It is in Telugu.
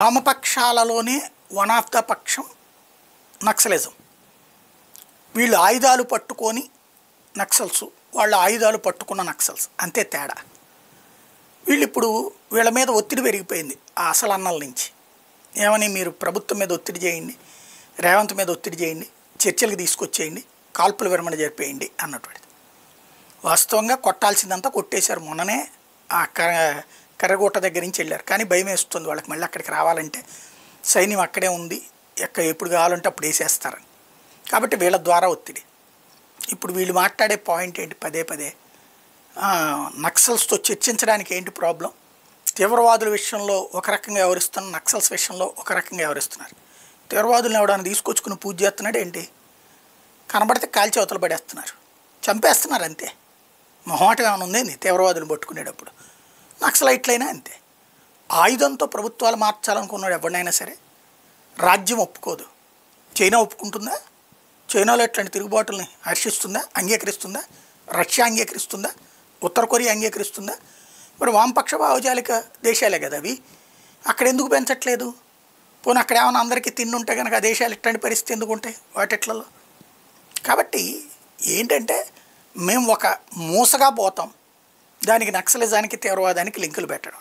వామపక్షాలలోనే వన్ ఆఫ్ ద పక్షం నక్సలిజం. వీళ్ళు ఆయుధాలు పట్టుకొని నక్సల్స్, వాళ్ళు ఆయుధాలు పట్టుకున్న నక్సల్స్, అంతే తేడా. వీళ్ళు ఇప్పుడు వీళ్ళ మీద ఒత్తిడి పెరిగిపోయింది ఆ అసలు అన్నల నుంచి. ఏమని, మీరు ప్రభుత్వం మీద ఒత్తిడి చేయండి, రేవంత్ మీద ఒత్తిడి చేయండి, చర్చలకు తీసుకొచ్చేయండి, కాల్పుల విరమణ జరిపేయండి అన్నటువంటిది. వాస్తవంగా కొట్టాల్సిందంతా కొట్టేశారు. మొన్ననే ఆ కర్రగూట దగ్గర నుంచి వెళ్ళారు. కానీ భయం వేస్తుంది వాళ్ళకి, మళ్ళీ అక్కడికి రావాలంటే సైన్యం అక్కడే ఉంది, ఎప్పుడు కావాలంటే అప్పుడు వేసేస్తారని. కాబట్టి వీళ్ళ ద్వారా ఒత్తిడి. ఇప్పుడు వీళ్ళు మాట్లాడే పాయింట్ ఏంటి, పదే పదే నక్సల్స్తో చర్చించడానికి ఏంటి ప్రాబ్లం? తీవ్రవాదుల విషయంలో ఒక రకంగా వ్యవహరిస్తున్నారు, నక్సల్స్ విషయంలో ఒక రకంగా వ్యవహరిస్తున్నారు. తీవ్రవాదులను ఎవడన్నా తీసుకొచ్చుకుని పూజ చేస్తున్నాడు ఏంటి? కనబడితే కాల్చి అవతల పడేస్తున్నారు, చంపేస్తున్నారు అంతే. మొహమాటం ఏమైనా ఉందేంది తీవ్రవాదులు పట్టుకునేటప్పుడు? నక్సలైట్లైనా అంతే. ఆయుధంతో ప్రభుత్వాలు మార్చాలనుకున్నాడు ఎవరినైనా సరే. రాజ్యం ఒప్పుకోదు. చైనా ఒప్పుకుంటుందా? చైనాలో ఎట్లాంటి తిరుగుబాటుల్ని హర్షిస్తుందా, అంగీకరిస్తుందా? రష్యా అంగీకరిస్తుందా? ఉత్తర కొరియా అంగీకరిస్తుందా? మరి వామపక్ష భావజాలిక దేశాలే కదా అవి. అక్కడ ఎందుకు పెంచట్లేదు? పోనీ అక్కడ ఏమైనా అందరికీ తిండుంటే కనుక ఆ దేశాలు ఇట్లాంటి పరిస్థితి ఎందుకు ఉంటాయి వాటిట్లలో? కాబట్టి ఏంటంటే మేము ఒక మూసగా పోతాం, దానికి నక్సలిజానికి తీవ్రవాదానికి లింకులు పెట్టడం.